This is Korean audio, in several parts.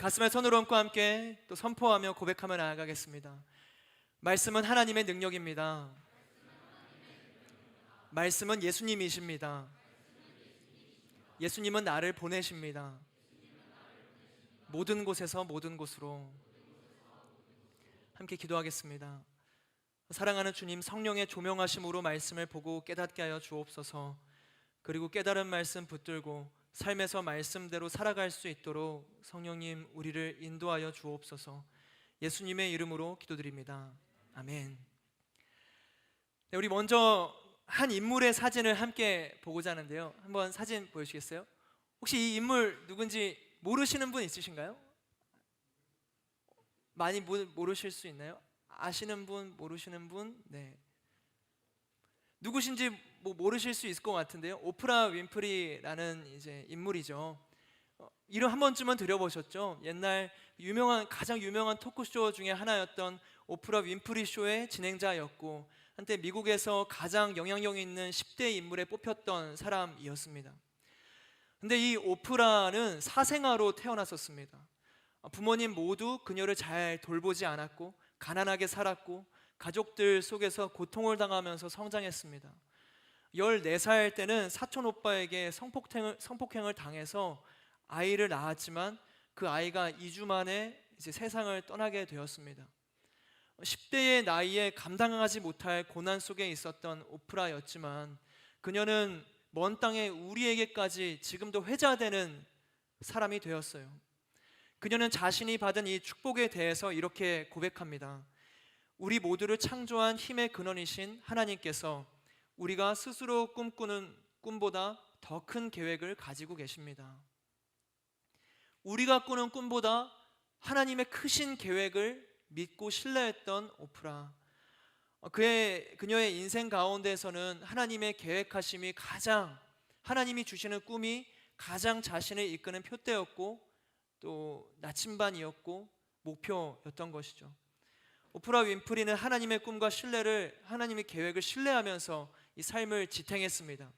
가슴에 손을 얹고 함께 또 선포하며 고백하며 나아가겠습니다. 말씀은 하나님의 능력입니다. 말씀은 예수님이십니다. 예수님은 나를 보내십니다. 모든 곳에서 모든 곳으로. 함께 기도하겠습니다. 사랑하는 주님, 성령의 조명하심으로 말씀을 보고 깨닫게 하여 주옵소서. 그리고 깨달은 말씀 붙들고 삶에서 말씀대로 살아갈 수 있도록 성령님 우리를 인도하여 주옵소서. 예수님의 이름으로 기도드립니다. 아멘. 네, 우리 먼저 한 인물의 사진을 함께 보고자 하는데요. 한번 사진 보여주시겠어요? 혹시 이 인물 누군지 모르시는 분 있으신가요? 많이 모르실 수 있나요? 아시는 분, 모르시는 분? 네. 누구신지 모르실 수 있을 것 같은데요. 오프라 윈프리라는 이제 인물이죠. 이름 한 번쯤은 들어보셨죠? 옛날 가장 유명한 토크쇼 중에 하나였던 오프라 윈프리 쇼의 진행자였고, 한때 미국에서 가장 영향력 있는 10대 인물에 뽑혔던 사람이었습니다. 근데 이 오프라는 사생아로 태어났었습니다. 부모님 모두 그녀를 잘 돌보지 않았고 가난하게 살았고 가족들 속에서 고통을 당하면서 성장했습니다. 14살 때는 사촌 오빠에게 성폭행을 당해서 아이를 낳았지만 그 아이가 2주 만에 이제 세상을 떠나게 되었습니다. 10대의 나이에 감당하지 못할 고난 속에 있었던 오프라였지만 그녀는 먼 땅에 우리에게까지 지금도 회자되는 사람이 되었어요. 그녀는 자신이 받은 이 축복에 대해서 이렇게 고백합니다. 우리 모두를 창조한 힘의 근원이신 하나님께서 우리가 스스로 꿈꾸는 꿈보다 더 큰 계획을 가지고 계십니다. 우리가 꾸는 꿈보다 하나님의 크신 계획을 믿고 신뢰했던 오프라. 그녀의 인생 가운데서는 하나님의 계획하심이 하나님이 주시는 꿈이 가장 자신을 이끄는 표대였고 또 나침반이었고 목표였던 것이죠. 오프라 윈프리는 하나님의 꿈과 하나님의 계획을 신뢰하면서 이 삶을 지탱했습니다.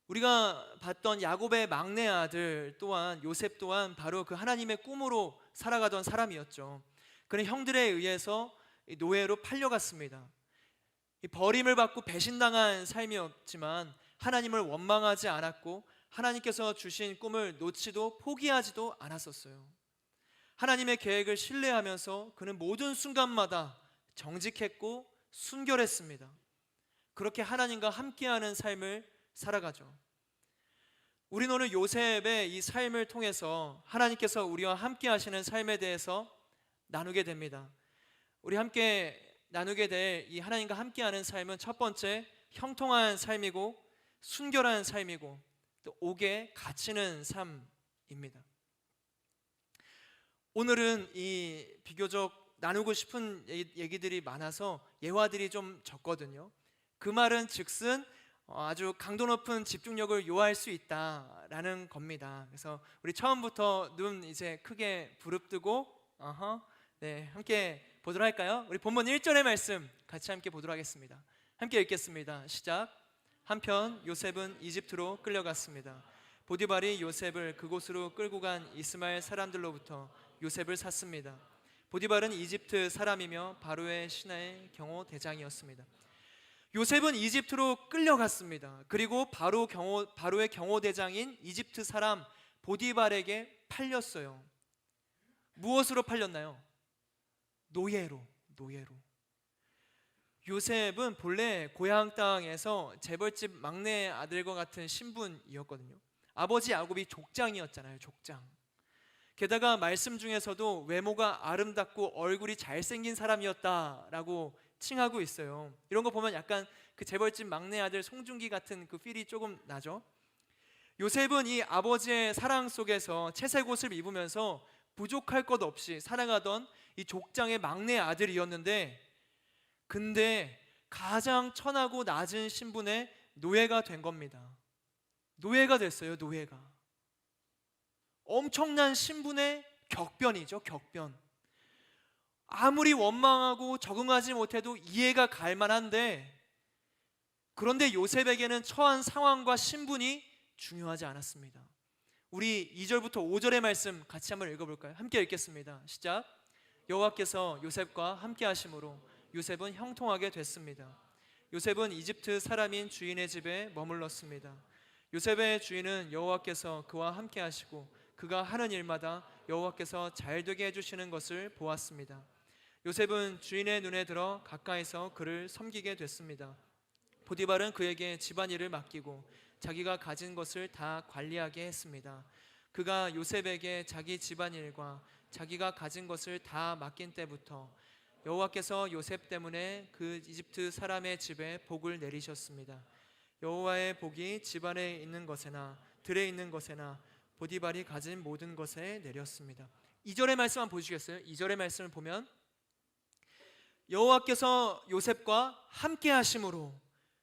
우리가 봤던 야곱의 막내 아들 또한 요셉 또한 바로 그 하나님의 꿈으로 살아가던 사람이었죠. 그는 형들에 의해서 노예로 팔려갔습니다. 버림을 받고 배신당한 삶이었지만 하나님을 원망하지 않았고 하나님께서 주신 꿈을 놓지도 포기하지도 않았었어요. 하나님의 계획을 신뢰하면서 그는 모든 순간마다 정직했고 순결했습니다. 그렇게 하나님과 함께하는 삶을 살아가죠. 우리는 오늘 요셉의 이 삶을 통해서 하나님께서 우리와 함께 하시는 삶에 대해서 나누게 됩니다. 우리 함께 나누게 될 이 하나님과 함께하는 삶은 첫 번째, 형통한 삶이고 순결한 삶이고 또 옥에 갇히는 삶입니다. 오늘은 이 비교적 나누고 싶은 얘기들이 많아서 예화들이 좀 적거든요. 그 말은 즉슨 아주 강도 높은 집중력을 요할 수 있다라는 겁니다. 그래서 우리 처음부터 눈 이제 크게 부릅뜨고 네, 함께 보도록 할까요? 우리 본문 1절의 말씀 같이 함께 보도록 하겠습니다. 함께 읽겠습니다. 시작. 한편 요셉은 이집트로 끌려갔습니다. 보디발이 요셉을 그곳으로 끌고 간 이스마엘 사람들로부터 요셉을 샀습니다. 보디발은 이집트 사람이며 바로의 신하의 경호 대장이었습니다. 요셉은 이집트로 끌려갔습니다. 그리고 바로의 경호 대장인 이집트 사람 보디발에게 팔렸어요. 무엇으로 팔렸나요? 노예로. 요셉은 본래 고향 땅에서 재벌집 막내 아들과 같은 신분이었거든요. 아버지 야곱이 족장이었잖아요. 족장. 게다가 말씀 중에서도 외모가 아름답고 얼굴이 잘생긴 사람이었다라고 칭하고 있어요. 이런 거 보면 약간 그 재벌집 막내 아들 송중기 같은 그 필이 조금 나죠. 요셉은 이 아버지의 사랑 속에서 채색 옷을 입으면서 부족할 것 없이 살아가던 이 족장의 막내 아들이었는데, 근데 가장 천하고 낮은 신분의 노예가 된 겁니다. 노예가 됐어요. 노예가. 엄청난 신분의 격변이죠. 격변. 아무리 원망하고 적응하지 못해도 이해가 갈 만한데, 그런데 요셉에게는 처한 상황과 신분이 중요하지 않았습니다. 우리 2절부터 5절의 말씀 같이 한번 읽어볼까요? 함께 읽겠습니다. 시작. 여호와께서 요셉과 함께 하심으로 요셉은 형통하게 됐습니다. 요셉은 이집트 사람인 주인의 집에 머물렀습니다. 요셉의 주인은 여호와께서 그와 함께 하시고 그가 하는 일마다 여호와께서 잘되게 해주시는 것을 보았습니다. 요셉은 주인의 눈에 들어 가까이서 그를 섬기게 됐습니다. 보디발은 그에게 집안일을 맡기고 자기가 가진 것을 다 관리하게 했습니다. 그가 요셉에게 자기 집안일과 자기가 가진 것을 다 맡긴 때부터 여호와께서 요셉 때문에 그 이집트 사람의 집에 복을 내리셨습니다. 여호와의 복이 집안에 있는 것에나 들에 있는 것에나 보디발이 가진 모든 것에 내렸습니다. 2절의 말씀 한번 보시겠어요? 2절의 말씀을 보면 여호와께서 요셉과 함께 하심으로,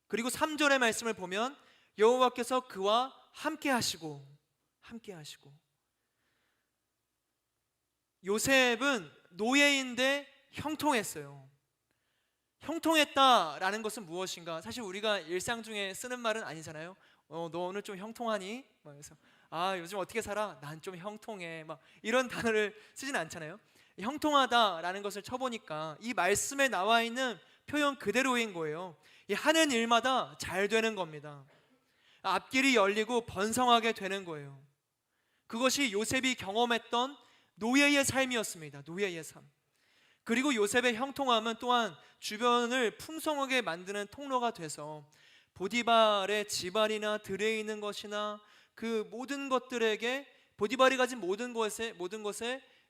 그리고 3절의 말씀을 보면 여호와께서 그와 함께 하시고 요셉은 노예인데 형통했어요. 형통했다라는 것은 무엇인가? 사실 우리가 일상 중에 쓰는 말은 아니잖아요. 너 오늘 좀 형통하니? 그래서 요즘 어떻게 살아? 난 좀 형통해. 막 이런 단어를 쓰진 않잖아요. 형통하다라는 것을 쳐보니까 이 말씀에 나와 있는 표현 그대로인 거예요. 하는 일마다 잘 되는 겁니다. 앞길이 열리고 번성하게 되는 거예요. 그것이 요셉이 경험했던 노예의 삶이었습니다. 노예의 삶. 그리고 요셉의 형통함은 또한 주변을 풍성하게 만드는 통로가 돼서 보디발의 집안이나 들에 있는 것이나 그 모든 것들에게, 보디발이 가진 모든 것에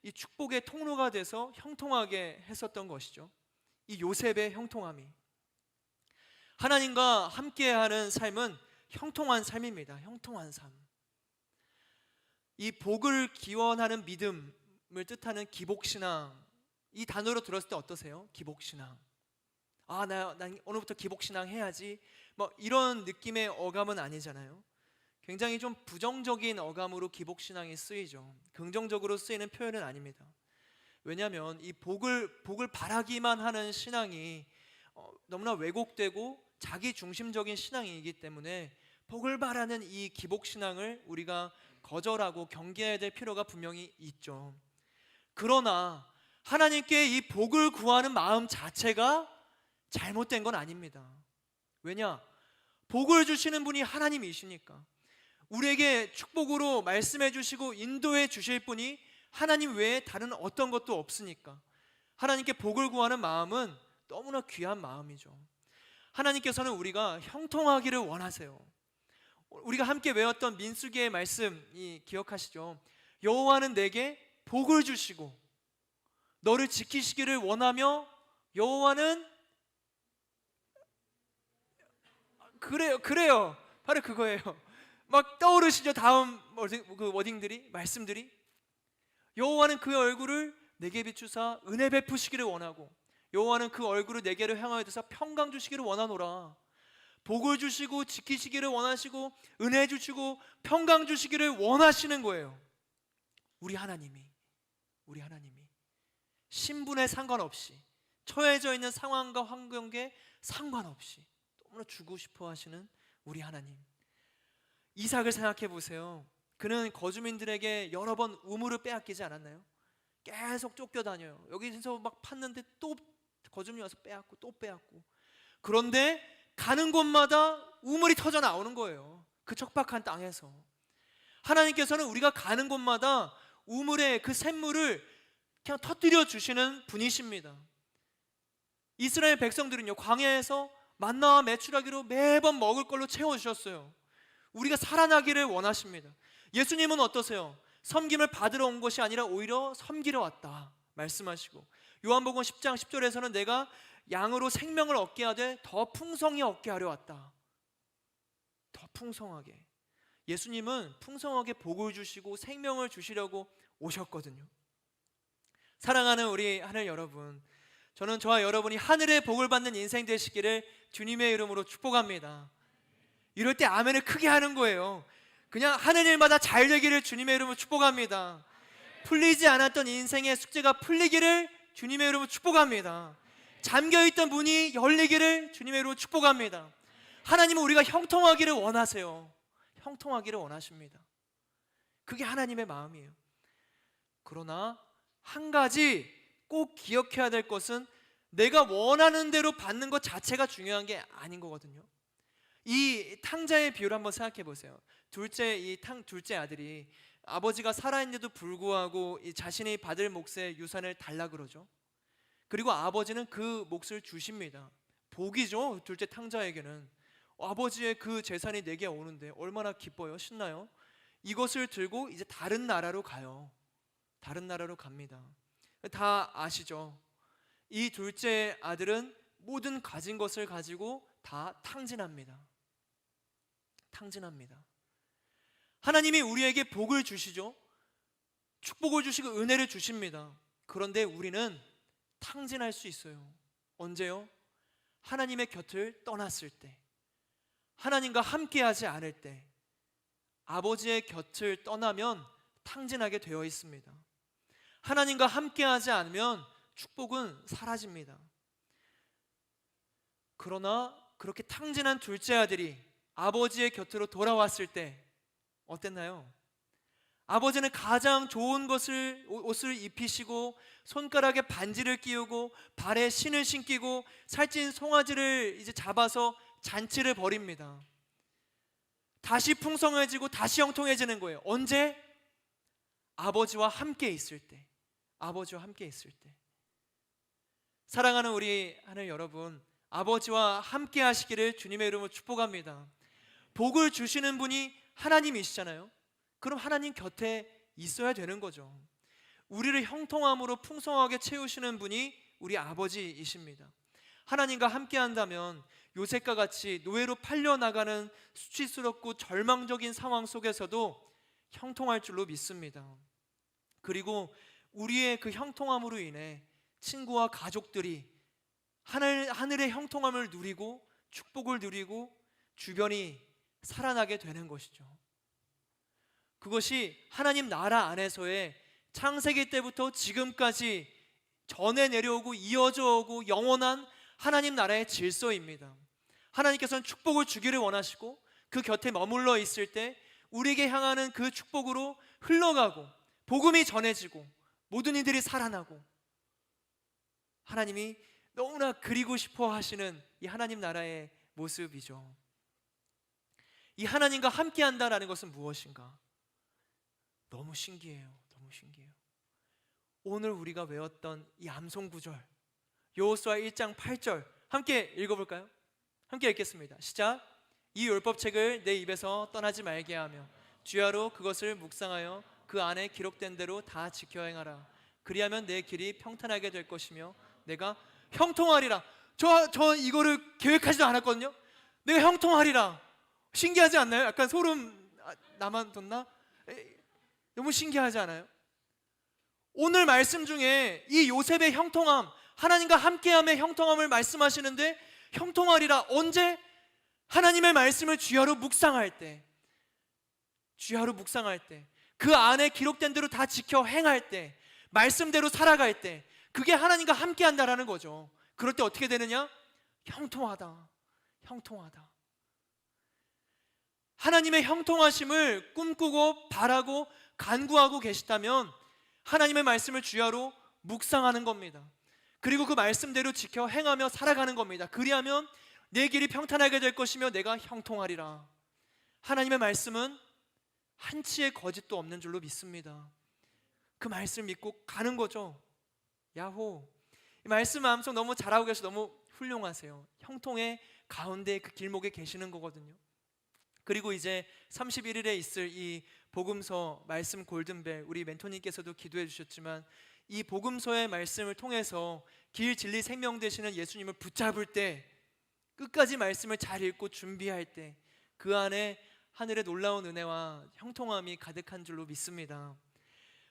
이 축복의 통로가 돼서 형통하게 했었던 것이죠. 이 요셉의 형통함이, 하나님과 함께하는 삶은 형통한 삶입니다. 형통한 삶. 이 복을 기원하는 믿음을 뜻하는 기복신앙, 이 단어로 들었을 때 어떠세요? 기복신앙. 난 오늘부터 기복신앙 해야지, 이런 느낌의 어감은 아니잖아요. 굉장히 좀 부정적인 어감으로 기복신앙이 쓰이죠. 긍정적으로 쓰이는 표현은 아닙니다. 왜냐하면 이 복을 바라기만 하는 신앙이 너무나 왜곡되고 자기 중심적인 신앙이기 때문에 복을 바라는 이 기복신앙을 우리가 거절하고 경계해야 될 필요가 분명히 있죠. 그러나 하나님께 이 복을 구하는 마음 자체가 잘못된 건 아닙니다. 왜냐? 복을 주시는 분이 하나님이시니까. 우리에게 축복으로 말씀해 주시고 인도해 주실 분이 하나님 외에 다른 어떤 것도 없으니까 하나님께 복을 구하는 마음은 너무나 귀한 마음이죠. 하나님께서는 우리가 형통하기를 원하세요. 우리가 함께 외웠던 민수기의 말씀이 기억하시죠? 여호와는 내게 복을 주시고 너를 지키시기를 원하며, 여호와는 그래요. 바로 그거예요. 막 떠오르시죠? 다음 그 워딩들이, 말씀들이. 여호와는 그의 얼굴을 내게 비추사 은혜 베푸시기를 원하고 여호와는 그 얼굴을 내게로 향하여 드사 평강 주시기를 원하노라. 복을 주시고 지키시기를 원하시고 은혜 주시고 평강 주시기를 원하시는 거예요. 우리 하나님이 신분에 상관없이, 처해져 있는 상황과 환경에 상관없이 너무나 주고 싶어 하시는 우리 하나님. 이삭을 생각해 보세요. 그는 거주민들에게 여러 번 우물을 빼앗기지 않았나요? 계속 쫓겨다녀요. 여기서 막 팠는데 또 거주민이 와서 빼앗고 또 빼앗고. 그런데 가는 곳마다 우물이 터져 나오는 거예요. 그 척박한 땅에서. 하나님께서는 우리가 가는 곳마다 우물의 그 샘물을 그냥 터뜨려 주시는 분이십니다. 이스라엘 백성들은요, 광야에서 만나와 메추라기로 매번 먹을 걸로 채워주셨어요. 우리가 살아나기를 원하십니다. 예수님은 어떠세요? 섬김을 받으러 온 것이 아니라 오히려 섬기러 왔다 말씀하시고, 요한복음 10장 10절에서는 내가 양으로 생명을 얻게 하되 더 풍성히 얻게 하려 왔다. 더 풍성하게. 예수님은 풍성하게 복을 주시고 생명을 주시려고 오셨거든요. 사랑하는 우리 하늘 여러분, 저는 저와 여러분이 하늘의 복을 받는 인생 되시기를 주님의 이름으로 축복합니다. 이럴 때 아멘을 크게 하는 거예요. 그냥 하는 일마다 잘 되기를 주님의 이름으로 축복합니다. 풀리지 않았던 인생의 숙제가 풀리기를 주님의 이름으로 축복합니다. 잠겨있던 문이 열리기를 주님의 이름으로 축복합니다. 하나님은 우리가 형통하기를 원하세요. 형통하기를 원하십니다. 그게 하나님의 마음이에요. 그러나 한 가지 꼭 기억해야 될 것은 내가 원하는 대로 받는 것 자체가 중요한 게 아닌 거거든요. 이 탕자의 비유를 한번 생각해 보세요. 둘째 아들이 아버지가 살아있는데도 불구하고 이 자신이 받을 몫의 유산을 달라 그러죠. 그리고 아버지는 그 몫을 주십니다. 복이죠. 둘째 탕자에게는 아버지의 그 재산이 내게 오는데 얼마나 기뻐요. 신나요. 이것을 들고 이제 다른 나라로 가요. 다른 나라로 갑니다. 다 아시죠? 이 둘째 아들은 모든 가진 것을 가지고 다 탕진합니다. 탕진합니다. 하나님이 우리에게 복을 주시죠. 축복을 주시고 은혜를 주십니다. 그런데 우리는 탕진할 수 있어요. 언제요? 하나님의 곁을 떠났을 때, 하나님과 함께하지 않을 때, 아버지의 곁을 떠나면 탕진하게 되어 있습니다. 하나님과 함께하지 않으면 축복은 사라집니다. 그러나 그렇게 탕진한 둘째 아들이 아버지의 곁으로 돌아왔을 때 어땠나요? 아버지는 가장 좋은 옷을 입히시고 손가락에 반지를 끼우고 발에 신을 신기고 살찐 송아지를 이제 잡아서 잔치를 벌입니다. 다시 풍성해지고 다시 형통해지는 거예요. 언제? 아버지와 함께 있을 때. 아버지와 함께 있을 때. 사랑하는 우리 하늘 여러분, 아버지와 함께 하시기를 주님의 이름으로 축복합니다. 복을 주시는 분이 하나님이시잖아요. 그럼 하나님 곁에 있어야 되는 거죠. 우리를 형통함으로 풍성하게 채우시는 분이 우리 아버지이십니다. 하나님과 함께 한다면 요셉과 같이 노예로 팔려나가는 수치스럽고 절망적인 상황 속에서도 형통할 줄로 믿습니다. 그리고 우리의 그 형통함으로 인해 친구와 가족들이 하늘의 형통함을 누리고 축복을 누리고 주변이 살아나게 되는 것이죠. 그것이 하나님 나라 안에서의 창세기 때부터 지금까지 전해 내려오고 이어져 오고 영원한 하나님 나라의 질서입니다. 하나님께서는 축복을 주기를 원하시고 그 곁에 머물러 있을 때 우리에게 향하는 그 축복으로 흘러가고 복음이 전해지고 모든 이들이 살아나고 하나님이 너무나 그리고 싶어 하시는 이 하나님 나라의 모습이죠. 이 하나님과 함께 한다는 것은 무엇인가? 너무 신기해요. 너무 신기해요. 오늘 우리가 외웠던 이 암송 구절 여호수아 1장 8절 함께 읽어볼까요? 함께 읽겠습니다. 시작. 이 율법책을 내 입에서 떠나지 말게 하며 주야로 그것을 묵상하여 그 안에 기록된 대로 다 지켜 행하라. 그리하면 내 길이 평탄하게 될 것이며 내가 형통하리라. 저 이거를 계획하지도 않았거든요. 내가 형통하리라. 신기하지 않나요? 약간 소름 나만 돋나? 너무 신기하지 않아요? 오늘 말씀 중에 이 요셉의 형통함, 하나님과 함께함의 형통함을 말씀하시는데 형통하리라. 언제? 하나님의 말씀을 주야로 묵상할 때, 주야로 묵상할 때, 그 안에 기록된 대로 다 지켜 행할 때, 말씀대로 살아갈 때, 그게 하나님과 함께한다라는 거죠. 그럴 때 어떻게 되느냐? 형통하다. 형통하다. 하나님의 형통하심을 꿈꾸고 바라고 간구하고 계시다면 하나님의 말씀을 주야로 묵상하는 겁니다. 그리고 그 말씀대로 지켜 행하며 살아가는 겁니다. 그리하면 내 길이 평탄하게 될 것이며 내가 형통하리라. 하나님의 말씀은 한치의 거짓도 없는 줄로 믿습니다. 그 말씀을 믿고 가는 거죠. 야호. 이 말씀 암송 너무 잘하고 계셔서 너무 훌륭하세요. 형통의 가운데 그 길목에 계시는 거거든요. 그리고 이제 31일에 있을 이 복음서 말씀 골든벨, 우리 멘토님께서도 기도해 주셨지만 이 복음서의 말씀을 통해서 길 진리 생명 되시는 예수님을 붙잡을 때, 끝까지 말씀을 잘 읽고 준비할 때 그 안에 하늘의 놀라운 은혜와 형통함이 가득한 줄로 믿습니다.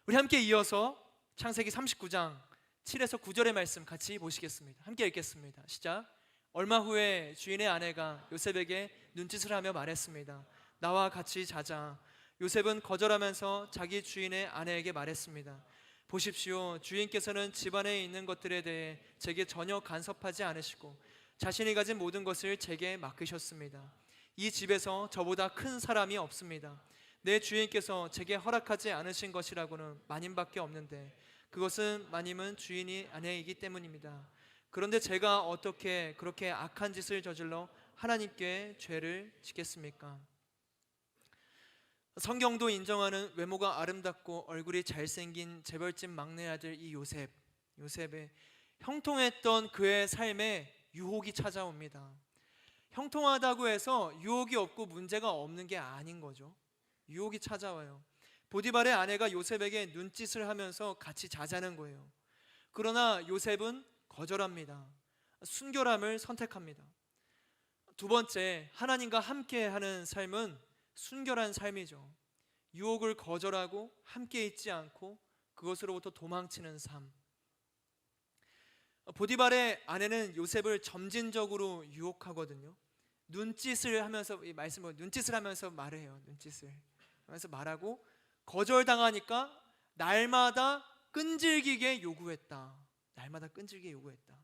우리 함께 이어서 창세기 39장 7에서 9절의 말씀 같이 보시겠습니다. 함께 읽겠습니다. 시작. 얼마 후에 주인의 아내가 요셉에게 눈짓을 하며 말했습니다. 나와 같이 자자. 요셉은 거절하면서 자기 주인의 아내에게 말했습니다. 보십시오. 주인께서는 집안에 있는 것들에 대해 제게 전혀 간섭하지 않으시고 자신이 가진 모든 것을 제게 맡기셨습니다. 이 집에서 저보다 큰 사람이 없습니다. 내 주인께서 제게 허락하지 않으신 것이라고는 마님밖에 없는데 그것은 마님은 주인이 아내이기 때문입니다. 그런데 제가 어떻게 그렇게 악한 짓을 저질러 하나님께 죄를 짓겠습니까? 성경도 인정하는 외모가 아름답고 얼굴이 잘생긴 재벌집 막내 아들 이 요셉의 형통했던 그의 삶에 유혹이 찾아옵니다. 형통하다고 해서 유혹이 없고 문제가 없는 게 아닌 거죠. 유혹이 찾아와요. 보디발의 아내가 요셉에게 눈짓을 하면서 같이 자자는 거예요. 그러나 요셉은 거절합니다. 순결함을 선택합니다. 두 번째, 하나님과 함께하는 삶은 순결한 삶이죠. 유혹을 거절하고 함께 있지 않고 그것으로부터 도망치는 삶. 보디발의 아내는 요셉을 점진적으로 유혹하거든요. 눈짓을 하면서 이 말씀을 눈짓을 하면서 말해요. 눈짓을 하면서 말하고 거절당하니까 날마다 끈질기게 요구했다. 날마다 끈질기게 요구했다.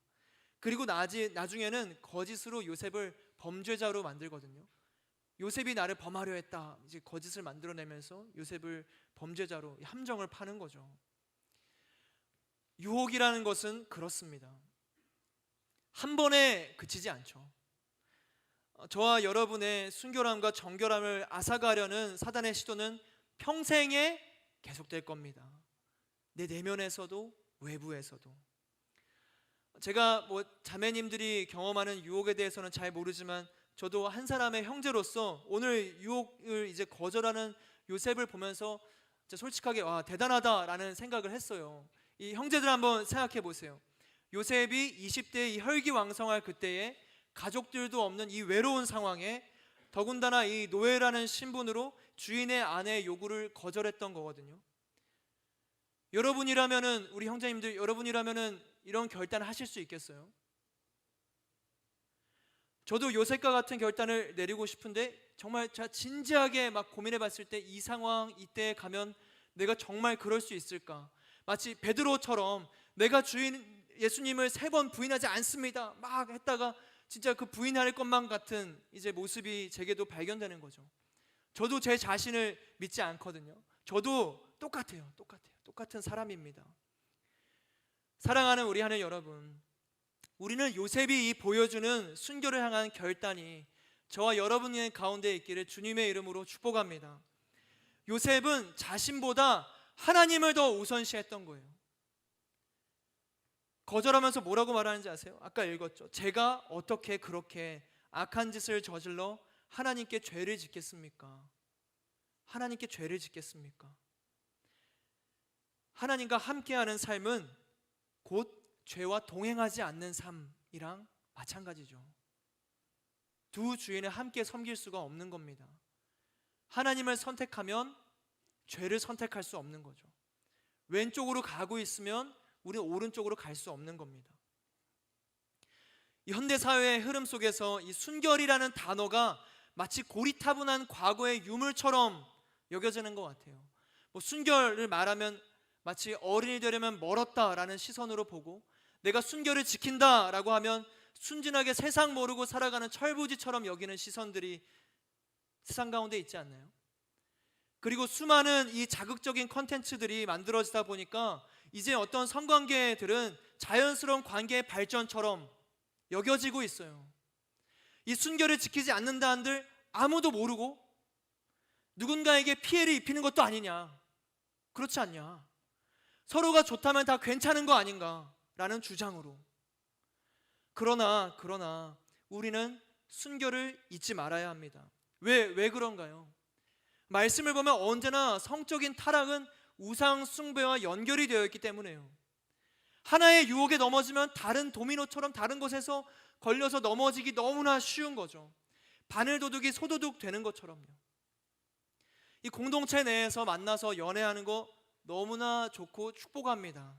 그리고 나중에는 거짓으로 요셉을 범죄자로 만들거든요. 요셉이 나를 범하려 했다. 이제 거짓을 만들어내면서 요셉을 범죄자로 함정을 파는 거죠. 유혹이라는 것은 그렇습니다. 한 번에 그치지 않죠. 저와 여러분의 순결함과 정결함을 앗아가려는 사단의 시도는 평생에 계속될 겁니다. 내 내면에서도 외부에서도. 제가 자매님들이 경험하는 유혹에 대해서는 잘 모르지만 저도 한 사람의 형제로서 오늘 유혹을 이제 거절하는 요셉을 보면서 솔직하게 와 대단하다라는 생각을 했어요. 이 형제들 한번 생각해 보세요. 요셉이 20대에 이 혈기왕성할 그때에 가족들도 없는 이 외로운 상황에 더군다나 이 노예라는 신분으로 주인의 아내의 요구를 거절했던 거거든요. 여러분이라면은 우리 형제님들 여러분이라면은 이런 결단을 하실 수 있겠어요? 저도 요셉과 같은 결단을 내리고 싶은데 정말 제가 진지하게 막 고민해 봤을 때 이 상황 이때에 가면 내가 정말 그럴 수 있을까? 마치 베드로처럼 내가 주인 예수님을 3번 부인하지 않습니다 막 했다가 진짜 그 부인할 것만 같은 이제 모습이 제게도 발견되는 거죠. 저도 제 자신을 믿지 않거든요. 저도 똑같은 사람입니다. 사랑하는 우리 하늘 여러분, 우리는 요셉이 보여주는 순결을 향한 결단이 저와 여러분의 가운데 있기를 주님의 이름으로 축복합니다. 요셉은 자신보다 하나님을 더 우선시했던 거예요. 거절하면서 뭐라고 말하는지 아세요? 아까 읽었죠. 제가 어떻게 그렇게 악한 짓을 저질러 하나님께 죄를 짓겠습니까? 하나님께 죄를 짓겠습니까? 하나님과 함께하는 삶은 곧 죄와 동행하지 않는 삶이랑 마찬가지죠. 두 주인을 함께 섬길 수가 없는 겁니다. 하나님을 선택하면 죄를 선택할 수 없는 거죠. 왼쪽으로 가고 있으면 우리는 오른쪽으로 갈 수 없는 겁니다. 이 현대사회의 흐름 속에서 이 순결이라는 단어가 마치 고리타분한 과거의 유물처럼 여겨지는 것 같아요. 순결을 말하면 마치 어른이 되려면 멀었다라는 시선으로 보고 내가 순결을 지킨다라고 하면 순진하게 세상 모르고 살아가는 철부지처럼 여기는 시선들이 세상 가운데 있지 않나요? 그리고 수많은 이 자극적인 컨텐츠들이 만들어지다 보니까 이제 어떤 성관계들은 자연스러운 관계의 발전처럼 여겨지고 있어요. 이 순결을 지키지 않는다 한들 아무도 모르고 누군가에게 피해를 입히는 것도 아니냐, 그렇지 않냐, 서로가 좋다면 다 괜찮은 거 아닌가라는 주장으로. 그러나 우리는 순결을 잊지 말아야 합니다. 왜 그런가요? 말씀을 보면 언제나 성적인 타락은 우상 숭배와 연결이 되어 있기 때문에요. 하나의 유혹에 넘어지면 다른 도미노처럼 다른 곳에서 걸려서 넘어지기 너무나 쉬운 거죠. 바늘도둑이 소도둑 되는 것처럼요. 이 공동체 내에서 만나서 연애하는 거 너무나 좋고 축복합니다.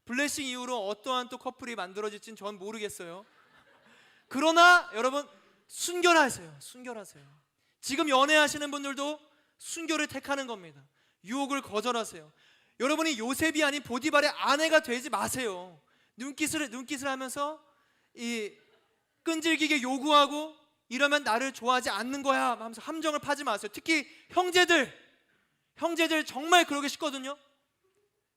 블레싱 이후로 어떠한 또 커플이 만들어질지는 전 모르겠어요. 그러나 여러분 순결하세요. 지금 연애하시는 분들도 순결을 택하는 겁니다. 유혹을 거절하세요. 여러분이 요셉이 아닌 보디발의 아내가 되지 마세요. 눈짓을 하면서 이 끈질기게 요구하고 이러면 나를 좋아하지 않는 거야 하면서 함정을 파지 마세요. 특히 형제들 정말 그러기 쉽거든요.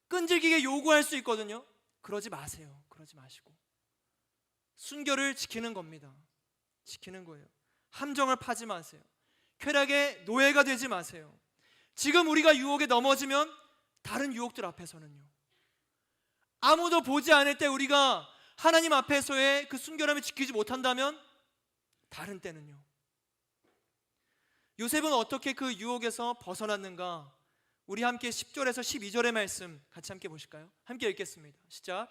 끈질기게 요구할 수 있거든요. 그러지 마세요. 그러지 마시고 순결을 지키는 겁니다. 지키는 거예요. 함정을 파지 마세요. 쾌락의 노예가 되지 마세요. 지금 우리가 유혹에 넘어지면 다른 유혹들 앞에서는요, 아무도 보지 않을 때 우리가 하나님 앞에서의 그 순결함을 지키지 못한다면 다른 때는요. 요셉은 어떻게 그 유혹에서 벗어났는가? 우리 함께 10절에서 12절의 말씀 같이 함께 보실까요? 함께 읽겠습니다. 시작.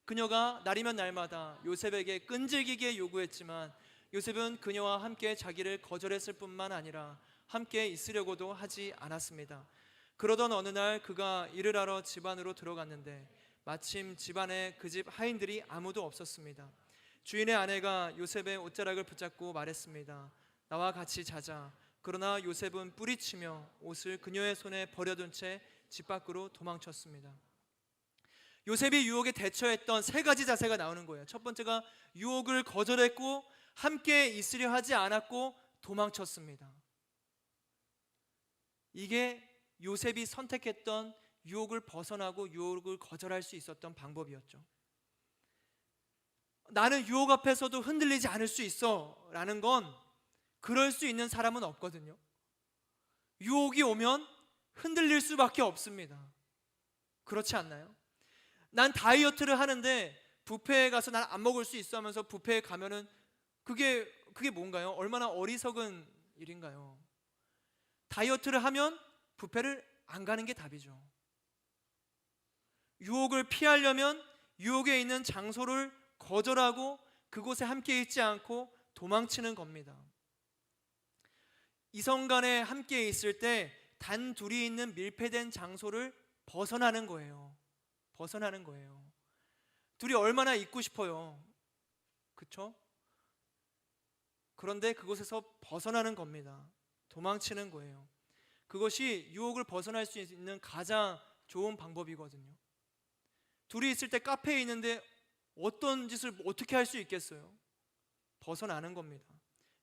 그녀가 날이면 날마다 요셉에게 끈질기게 요구했지만 요셉은 그녀와 함께 자기를 거절했을 뿐만 아니라 함께 있으려고도 하지 않았습니다. 그러던 어느 날 그가 일을 하러 집 안으로 들어갔는데 마침 집안에 그 집 하인들이 아무도 없었습니다. 주인의 아내가 요셉의 옷자락을 붙잡고 말했습니다. 나와 같이 자자. 그러나 요셉은 뿌리치며 옷을 그녀의 손에 버려둔 채 집 밖으로 도망쳤습니다. 요셉이 유혹에 대처했던 세 가지 자세가 나오는 거예요. 첫 번째가 유혹을 거절했고 함께 있으려 하지 않았고 도망쳤습니다. 이게 요셉이 선택했던 유혹을 벗어나고 유혹을 거절할 수 있었던 방법이었죠. 나는 유혹 앞에서도 흔들리지 않을 수 있어 라는 건 그럴 수 있는 사람은 없거든요. 유혹이 오면 흔들릴 수밖에 없습니다. 그렇지 않나요? 난 다이어트를 하는데 뷔페에 가서 난 안 먹을 수 있어 하면서 뷔페에 가면은 그게 뭔가요? 얼마나 어리석은 일인가요? 다이어트를 하면 뷔페를 안 가는 게 답이죠. 유혹을 피하려면 유혹에 있는 장소를 거절하고 그곳에 함께 있지 않고 도망치는 겁니다. 이성 간에 함께 있을 때 단 둘이 있는 밀폐된 장소를 벗어나는 거예요. 벗어나는 거예요. 둘이 얼마나 있고 싶어요. 그렇죠? 그런데 그곳에서 벗어나는 겁니다. 도망치는 거예요. 그것이 유혹을 벗어날 수 있는 가장 좋은 방법이거든요. 둘이 있을 때 카페에 있는데 어떤 짓을 어떻게 할 수 있겠어요? 벗어나는 겁니다.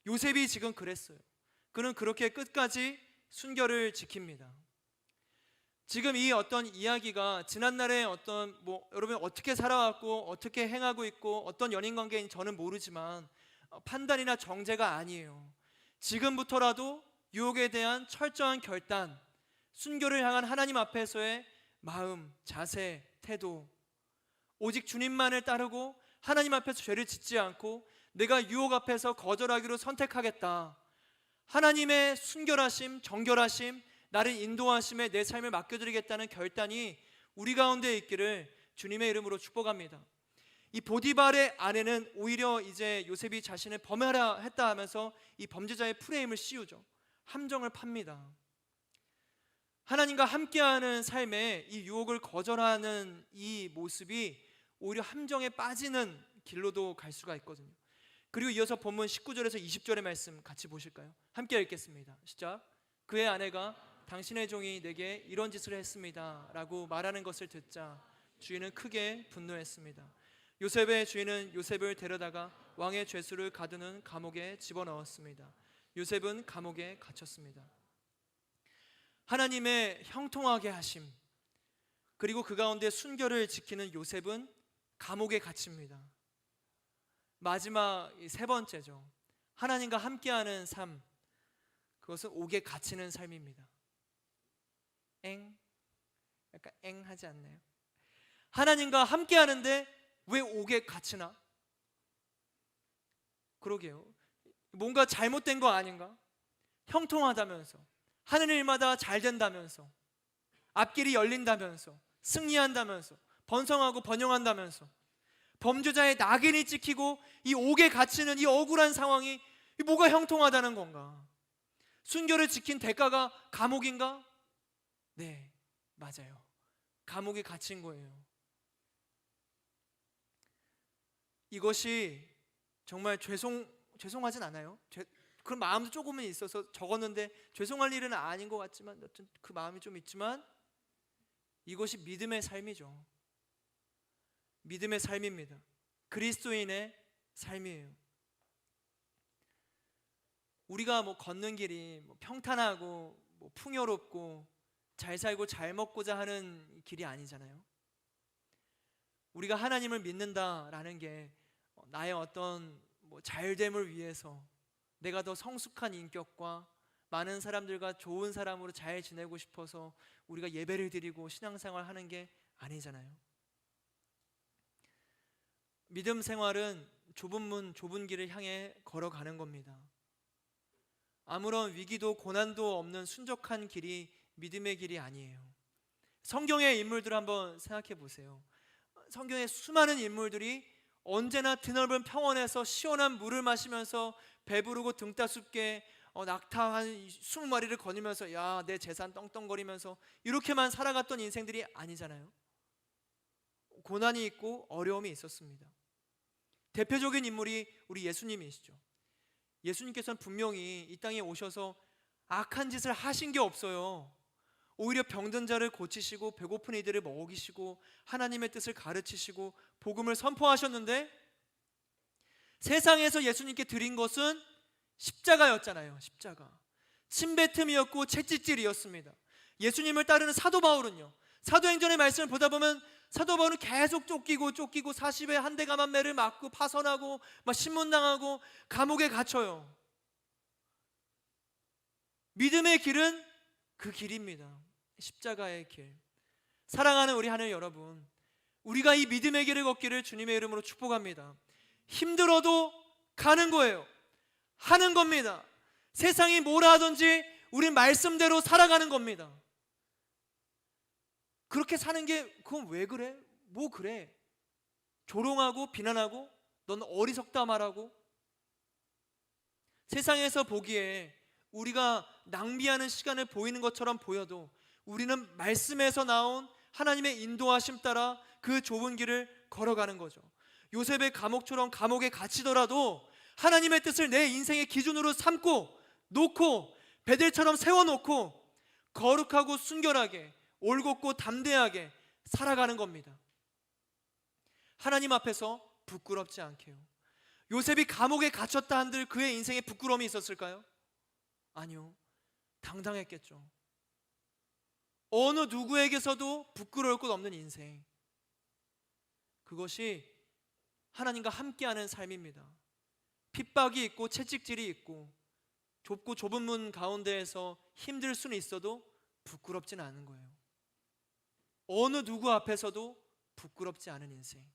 요셉이 지금 그랬어요. 그는 그렇게 끝까지 순결을 지킵니다. 지금 이 어떤 이야기가 지난날에 어떤 여러분 어떻게 살아왔고 어떻게 행하고 있고 어떤 연인 관계인지 저는 모르지만 판단이나 정죄가 아니에요. 지금부터라도 유혹에 대한 철저한 결단, 순결을 향한 하나님 앞에서의 마음, 자세, 태도, 오직 주님만을 따르고 하나님 앞에서 죄를 짓지 않고 내가 유혹 앞에서 거절하기로 선택하겠다. 하나님의 순결하심, 정결하심, 나를 인도하심에 내 삶을 맡겨드리겠다는 결단이 우리 가운데 있기를 주님의 이름으로 축복합니다. 이 보디발의 아내는 오히려 이제 요셉이 자신을 범하라 했다 하면서 이 범죄자의 프레임을 씌우죠. 함정을 팝니다. 하나님과 함께하는 삶에 이 유혹을 거절하는 이 모습이 오히려 함정에 빠지는 길로도 갈 수가 있거든요. 그리고 이어서 본문 19절에서 20절의 말씀 같이 보실까요? 함께 읽겠습니다. 시작. 그의 아내가 당신의 종이 내게 이런 짓을 했습니다 라고 말하는 것을 듣자 주인은 크게 분노했습니다. 요셉의 주인은 요셉을 데려다가 왕의 죄수를 가두는 감옥에 집어넣었습니다. 요셉은 감옥에 갇혔습니다. 하나님의 형통하게 하심, 그리고 그 가운데 순결을 지키는 요셉은 감옥에 갇힙니다. 마지막 세 번째죠. 하나님과 함께하는 삶, 그것은 옥에 갇히는 삶입니다. 약간 하지 않나요? 하나님과 함께하는데 왜 옥에 갇히나? 그러게요. 뭔가 잘못된 거 아닌가? 형통하다면서, 하는 일마다 잘 된다면서, 앞길이 열린다면서, 승리한다면서, 번성하고 번영한다면서, 범죄자의 낙인이 찍히고 이 옥에 갇히는 이 억울한 상황이 뭐가 형통하다는 건가? 순결을 지킨 대가가 감옥인가? 네, 맞아요. 감옥에 갇힌 거예요. 이것이 정말 죄송하진 않아요. 그런 마음도 조금은 있어서 적었는데 죄송할 일은 아닌 것 같지만 여튼 그 마음이 좀 있지만 이것이 믿음의 삶이죠. 믿음의 삶입니다. 그리스도인의 삶이에요. 우리가 걷는 길이 평탄하고 풍요롭고 잘 살고 잘 먹고자 하는 길이 아니잖아요. 우리가 하나님을 믿는다라는 게 나의 어떤 잘됨을 위해서, 내가 더 성숙한 인격과 많은 사람들과 좋은 사람으로 잘 지내고 싶어서 우리가 예배를 드리고 신앙생활 하는 게 아니잖아요. 믿음 생활은 좁은 문, 좁은 길을 향해 걸어가는 겁니다. 아무런 위기도 고난도 없는 순적한 길이 믿음의 길이 아니에요. 성경의 인물들 한번 생각해 보세요. 성경의 수많은 인물들이 언제나 드넓은 평원에서 시원한 물을 마시면서 배부르고 등 따숩게 낙타 한 20마리를 거니면서 야, 내 재산 떵떵거리면서 이렇게만 살아갔던 인생들이 아니잖아요. 고난이 있고 어려움이 있었습니다. 대표적인 인물이 우리 예수님이시죠. 예수님께서는 분명히 이 땅에 오셔서 악한 짓을 하신 게 없어요. 오히려 병든 자를 고치시고 배고픈 이들을 먹이시고 하나님의 뜻을 가르치시고 복음을 선포하셨는데, 세상에서 예수님께 드린 것은 십자가였잖아요. 십자가. 침뱉음이었고 채찍질이었습니다. 예수님을 따르는 사도 바울은요, 사도행전의 말씀을 보다 보면 사도 바울은 계속 쫓기고 40에 한 대 감한 매를 맞고 파선하고 신문당하고 감옥에 갇혀요. 믿음의 길은 그 길입니다. 십자가의 길. 사랑하는 우리 하늘 여러분, 우리가 이 믿음의 길을 걷기를 주님의 이름으로 축복합니다. 힘들어도 가는 거예요. 하는 겁니다. 세상이 뭐라 하든지 우리 말씀대로 살아가는 겁니다. 그렇게 사는 게 그건 왜 그래? 뭐 그래? 조롱하고 비난하고 넌 어리석다 말하고, 세상에서 보기에 우리가 낭비하는 시간을 보이는 것처럼 보여도 우리는 말씀에서 나온 하나님의 인도하심 따라 그 좁은 길을 걸어가는 거죠. 요셉의 감옥처럼 감옥에 갇히더라도 하나님의 뜻을 내 인생의 기준으로 삼고 놓고 베델처럼 세워놓고 거룩하고 순결하게 올곧고 담대하게 살아가는 겁니다. 하나님 앞에서 부끄럽지 않게요. 요셉이 감옥에 갇혔다 한들 그의 인생에 부끄러움이 있었을까요? 아니요, 당당했겠죠. 어느 누구에게서도 부끄러울 것 없는 인생, 그것이 하나님과 함께하는 삶입니다. 핍박이 있고 채찍질이 있고 좁고 좁은 문 가운데에서 힘들 수는 있어도 부끄럽지는 않은 거예요. 어느 누구 앞에서도 부끄럽지 않은 인생,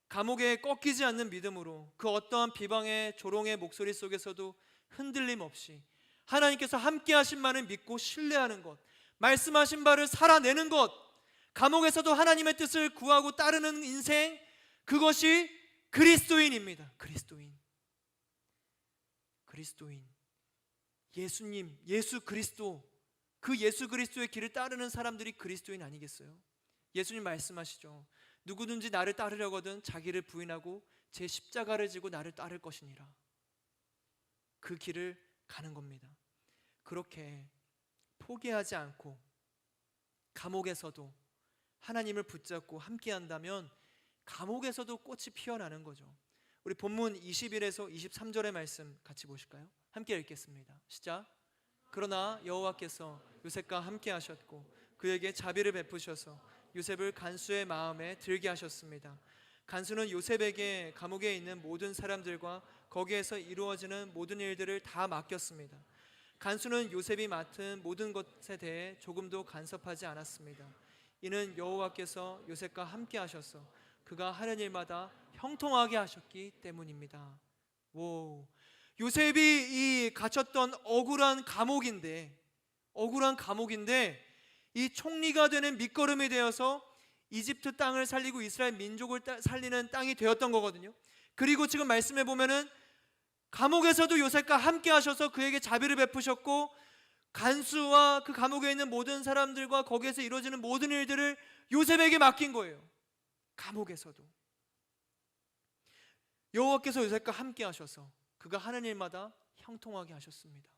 감옥에 꺾이지 않는 믿음으로 그 어떠한 비방의 조롱의 목소리 속에서도 흔들림 없이 하나님께서 함께 하신 말을 믿고 신뢰하는 것, 말씀하신 바를 살아내는 것, 감옥에서도 하나님의 뜻을 구하고 따르는 인생, 그것이 그리스도인입니다. 그리스도인, 예수님, 예수 그리스도, 그 예수 그리스도의 길을 따르는 사람들이 그리스도인 아니겠어요? 예수님 말씀하시죠. 누구든지 나를 따르려거든 자기를 부인하고 제 십자가를 지고 나를 따를 것이니라. 그 길을 가는 겁니다. 그렇게 포기하지 않고 감옥에서도 하나님을 붙잡고 함께 한다면 감옥에서도 꽃이 피어나는 거죠. 우리 본문 21에서 23절의 말씀 같이 보실까요? 함께 읽겠습니다. 시작. 그러나 여호와께서 요셉과 함께 하셨고 그에게 자비를 베푸셔서 요셉을 간수의 마음에 들게 하셨습니다. 간수는 요셉에게 감옥에 있는 모든 사람들과 거기에서 이루어지는 모든 일들을 다 맡겼습니다. 간수는 요셉이 맡은 모든 것에 대해 조금도 간섭하지 않았습니다. 이는 여호와께서 요셉과 함께 하셔서 그가 하는 일마다 형통하게 하셨기 때문입니다. 요셉이 이 갇혔던 억울한 감옥인데 이 총리가 되는 밑거름이 되어서 이집트 땅을 살리고 이스라엘 민족을 살리는 땅이 되었던 거거든요. 그리고 지금 말씀해 보면은 감옥에서도 요셉과 함께 하셔서 그에게 자비를 베푸셨고 간수와 그 감옥에 있는 모든 사람들과 거기에서 이루어지는 모든 일들을 요셉에게 맡긴 거예요. 감옥에서도 여호와께서 요셉과 함께 하셔서 그가 하는 일마다 형통하게 하셨습니다.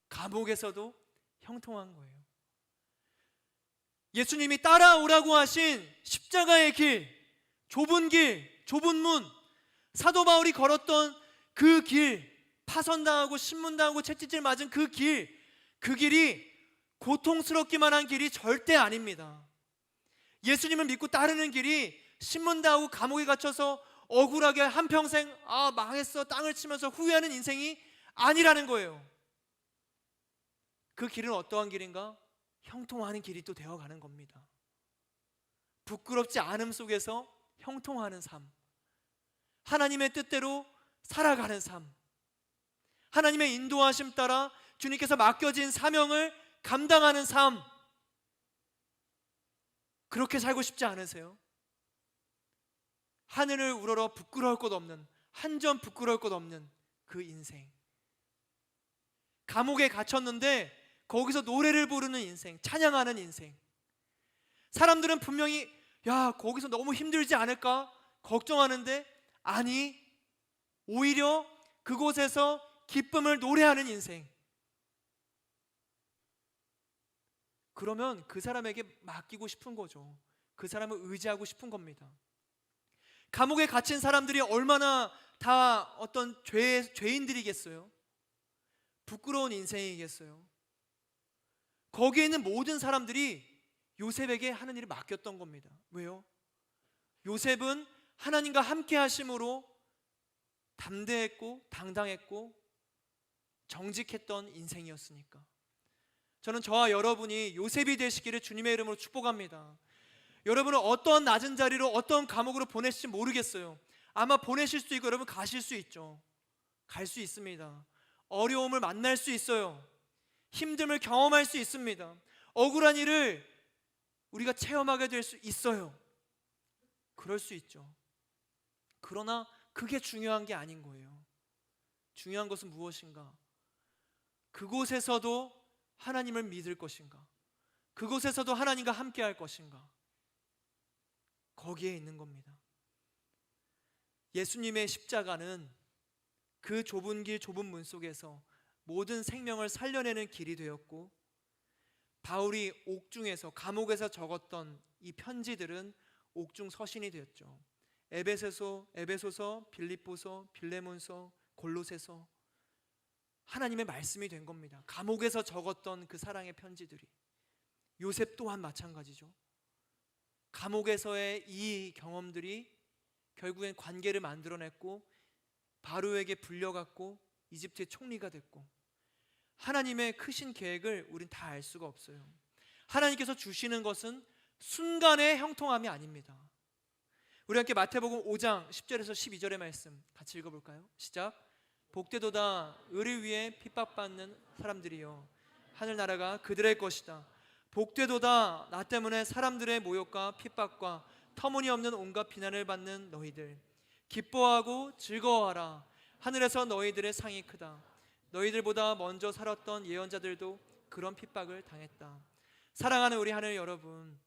감옥에서도 형통한 거예요. 예수님이 따라오라고 하신 십자가의 길, 좁은 문, 사도 바울이 걸었던 그 길, 파선당하고 신문당하고 채찍질 맞은 그 길이 고통스럽기만 한 길이 절대 아닙니다. 예수님을 믿고 따르는 길이 신문당하고 감옥에 갇혀서 억울하게 한평생 망했어 땅을 치면서 후회하는 인생이 아니라는 거예요. 그 길은 어떠한 길인가? 형통하는 길이 또 되어가는 겁니다. 부끄럽지 않음 속에서 형통하는 삶, 하나님의 뜻대로 살아가는 삶, 하나님의 인도하심 따라 주님께서 맡겨진 사명을 감당하는 삶, 그렇게 살고 싶지 않으세요? 하늘을 우러러 부끄러울 것 없는, 한 점 부끄러울 것 없는 그 인생, 감옥에 갇혔는데 거기서 노래를 부르는 인생, 찬양하는 인생. 사람들은 분명히 거기서 너무 힘들지 않을까 걱정하는데, 아니, 오히려 그곳에서 기쁨을 노래하는 인생. 그러면 그 사람에게 맡기고 싶은 거죠. 그 사람을 의지하고 싶은 겁니다. 감옥에 갇힌 사람들이 얼마나 다 어떤 죄인들이겠어요? 부끄러운 인생이겠어요? 거기에 있는 모든 사람들이 요셉에게 하는 일을 맡겼던 겁니다. 왜요? 요셉은 하나님과 함께 하심으로 담대했고 당당했고 정직했던 인생이었으니까. 저는 저와 여러분이 요셉이 되시기를 주님의 이름으로 축복합니다. 여러분은 어떤 낮은 자리로, 어떤 감옥으로 보내실지 모르겠어요. 아마 보내실 수 있고 여러분 가실 수 있죠. 갈 수 있습니다. 어려움을 만날 수 있어요. 힘듦을 경험할 수 있습니다. 억울한 일을 우리가 체험하게 될 수 있어요. 그럴 수 있죠. 그러나 그게 중요한 게 아닌 거예요. 중요한 것은 무엇인가? 그곳에서도 하나님을 믿을 것인가? 그곳에서도 하나님과 함께 할 것인가? 거기에 있는 겁니다. 예수님의 십자가는 그 좁은 길, 좁은 문 속에서 모든 생명을 살려내는 길이 되었고, 바울이 옥중에서, 감옥에서 적었던 이 편지들은 옥중 서신이 되었죠. 에베소서, 빌립보서, 빌레몬서, 골로새서, 하나님의 말씀이 된 겁니다. 감옥에서 적었던 그 사랑의 편지들이. 요셉 또한 마찬가지죠. 감옥에서의 이 경험들이 결국엔 관계를 만들어냈고, 바로에게 불려갔고 이집트의 총리가 됐고, 하나님의 크신 계획을 우린 다 알 수가 없어요. 하나님께서 주시는 것은 순간의 형통함이 아닙니다. 우리 함께 마태복음 5장 10절에서 12절의 말씀 같이 읽어볼까요? 시작. 복되도다 의를 위해 핍박받는 사람들이여, 하늘나라가 그들의 것이다. 복되도다 나 때문에 사람들의 모욕과 핍박과 터무니없는 온갖 비난을 받는 너희들, 기뻐하고 즐거워하라. 하늘에서 너희들의 상이 크다. 너희들보다 먼저 살았던 예언자들도 그런 핍박을 당했다. 사랑하는 우리 하늘 여러분,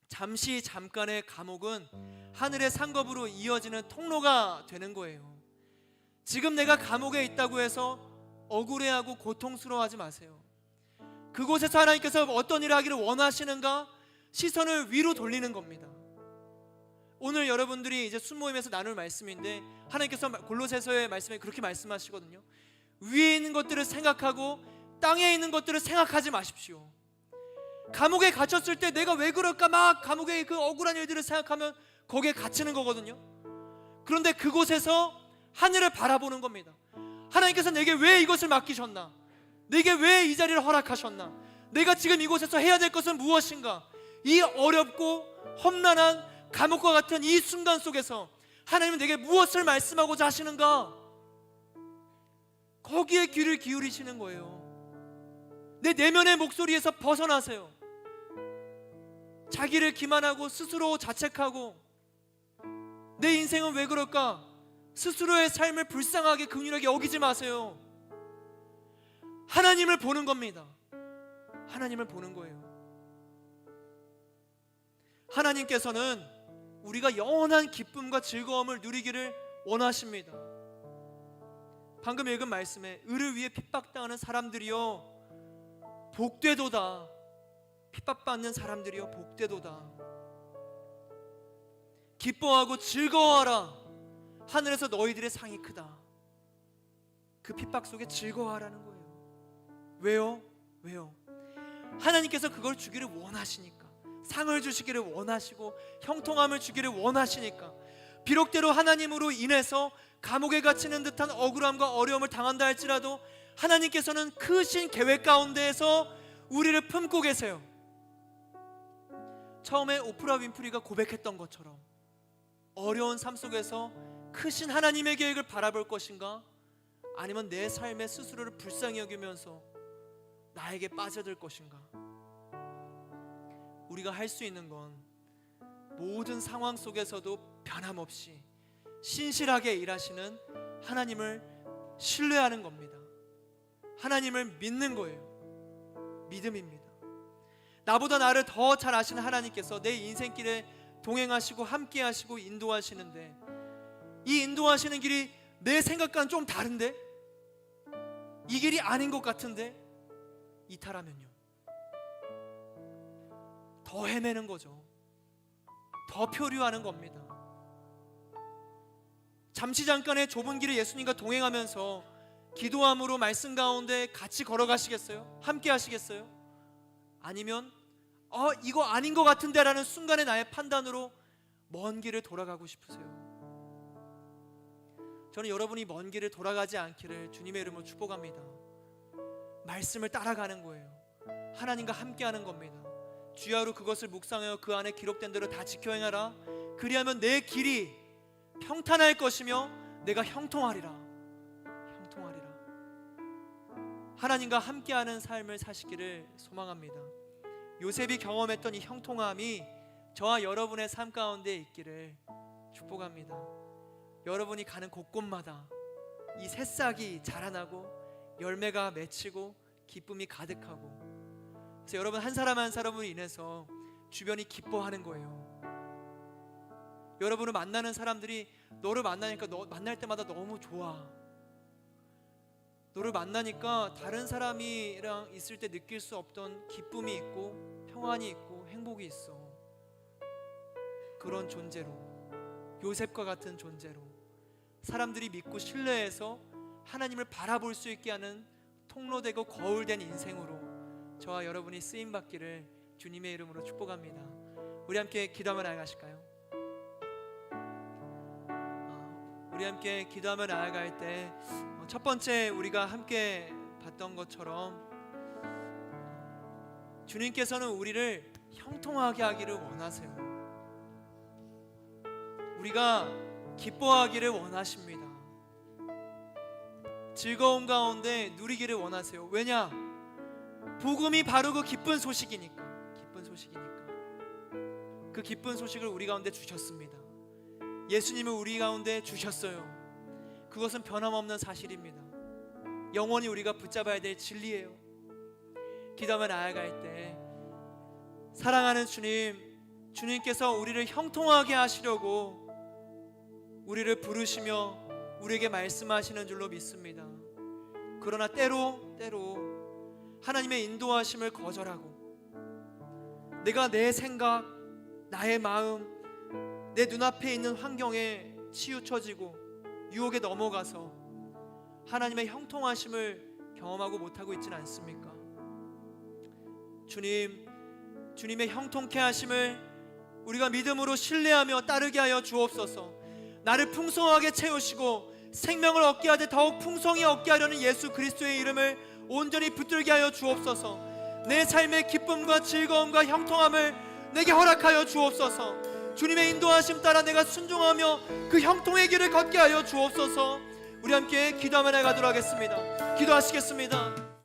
잠깐의 감옥은 하늘의 상급으로 이어지는 통로가 되는 거예요. 지금 내가 감옥에 있다고 해서 억울해하고 고통스러워하지 마세요. 그곳에서 하나님께서 어떤 일을 하기를 원하시는가? 시선을 위로 돌리는 겁니다. 오늘 여러분들이 이제 순모임에서 나눌 말씀인데, 하나님께서 골로새서의 말씀에 그렇게 말씀하시거든요. 위에 있는 것들을 생각하고 땅에 있는 것들을 생각하지 마십시오. 감옥에 갇혔을 때 내가 왜 그럴까 막 감옥의 그 억울한 일들을 생각하면 거기에 갇히는 거거든요. 그런데 그곳에서 하늘을 바라보는 겁니다. 하나님께서 내게 왜 이것을 맡기셨나? 내게 왜 이 자리를 허락하셨나? 내가 지금 이곳에서 해야 될 것은 무엇인가? 이 어렵고 험난한 감옥과 같은 이 순간 속에서 하나님은 내게 무엇을 말씀하고자 하시는가? 거기에 귀를 기울이시는 거예요. 내 내면의 목소리에서 벗어나세요. 자기를 기만하고 스스로 자책하고 내 인생은 왜 그럴까? 스스로의 삶을 불쌍하게 긍휼하게 여기지 마세요. 하나님을 보는 겁니다. 하나님을 보는 거예요. 하나님께서는 우리가 영원한 기쁨과 즐거움을 누리기를 원하십니다. 방금 읽은 말씀에 의를 위해 핍박당하는 사람들이여 복되도다. 핍박받는 사람들이여 복되도다. 기뻐하고 즐거워하라. 하늘에서 너희들의 상이 크다. 그 핍박 속에 즐거워하라는 거예요. 왜요? 왜요? 하나님께서 그걸 주기를 원하시니까, 상을 주시기를 원하시고 형통함을 주기를 원하시니까. 비록대로 하나님으로 인해서 감옥에 갇히는 듯한 억울함과 어려움을 당한다 할지라도 하나님께서는 크신 계획 가운데에서 우리를 품고 계세요. 처음에 오프라 윈프리가 고백했던 것처럼 어려운 삶 속에서 크신 하나님의 계획을 바라볼 것인가, 아니면 내 삶의 스스로를 불쌍히 여기면서 나에게 빠져들 것인가. 우리가 할 수 있는 건 모든 상황 속에서도 변함없이 신실하게 일하시는 하나님을 신뢰하는 겁니다. 하나님을 믿는 거예요. 믿음입니다. 나보다 나를 더 잘 아시는 하나님께서 내 인생길에 동행하시고 함께 하시고 인도하시는데, 이 인도하시는 길이 내 생각과는 좀 다른데, 이 길이 아닌 것 같은데, 이탈하면요 더 헤매는 거죠. 더 표류하는 겁니다. 잠시 잠깐의 좁은 길을 예수님과 동행하면서 기도함으로 말씀 가운데 같이 걸어가시겠어요? 함께 하시겠어요? 아니면 이거 아닌 것 같은데 라는 순간의 나의 판단으로 먼 길을 돌아가고 싶으세요? 저는 여러분이 먼 길을 돌아가지 않기를 주님의 이름으로 축복합니다. 말씀을 따라가는 거예요. 하나님과 함께하는 겁니다. 주야로 그것을 묵상하여 그 안에 기록된 대로 다 지켜 행하라. 그리하면 내 길이 평탄할 것이며 내가 형통하리라. 형통하리라. 하나님과 함께하는 삶을 사시기를 소망합니다. 요셉이 경험했던 이 형통함이 저와 여러분의 삶 가운데 있기를 축복합니다. 여러분이 가는 곳곳마다 이 새싹이 자라나고 열매가 맺히고 기쁨이 가득하고, 그래서 여러분 한 사람 한 사람으로 인해서 주변이 기뻐하는 거예요. 여러분을 만나는 사람들이 너를 만나니까 만날 때마다 너무 좋아. 너를 만나니까 다른 사람이랑 있을 때 느낄 수 없던 기쁨이 있고 평안이 있고 행복이 있어. 그런 존재로, 요셉과 같은 존재로 사람들이 믿고 신뢰해서 하나님을 바라볼 수 있게 하는 통로되고 거울된 인생으로 저와 여러분이 쓰임받기를 주님의 이름으로 축복합니다. 우리 함께 기도하며 나아가실까요? 우리 함께 기도하며 나아갈 때 첫 번째 우리가 함께 봤던 것처럼 주님께서는 우리를 형통하게 하기를 원하세요. 우리가 기뻐하기를 원하십니다. 즐거움 가운데 누리기를 원하세요. 왜냐? 복음이 바르고 기쁜 소식이니까. 기쁜 소식이니까. 그 기쁜 소식을 우리 가운데 주셨습니다. 예수님을 우리 가운데 주셨어요. 그것은 변함없는 사실입니다. 영원히 우리가 붙잡아야 될 진리예요. 기도하며 나아갈 때 사랑하는 주님, 주님께서 우리를 형통하게 하시려고 우리를 부르시며 우리에게 말씀하시는 줄로 믿습니다. 그러나 때로 하나님의 인도하심을 거절하고 내가 내 생각, 나의 마음, 내 눈앞에 있는 환경에 치우쳐지고 유혹에 넘어가서 하나님의 형통하심을 경험하고 못하고 있지는 않습니까? 주님, 주님의 형통케 하심을 우리가 믿음으로 신뢰하며 따르게 하여 주옵소서. 나를 풍성하게 채우시고 생명을 얻게 하되 더욱 풍성히 얻게 하려는 예수 그리스도의 이름을 온전히 붙들게 하여 주옵소서. 내 삶의 기쁨과 즐거움과 형통함을 내게 허락하여 주옵소서. 주님의 인도하심 따라 내가 순종하며 그 형통의 길을 걷게 하여 주옵소서. 우리 함께 기도하며 나가도록 하겠습니다. 기도하시겠습니다.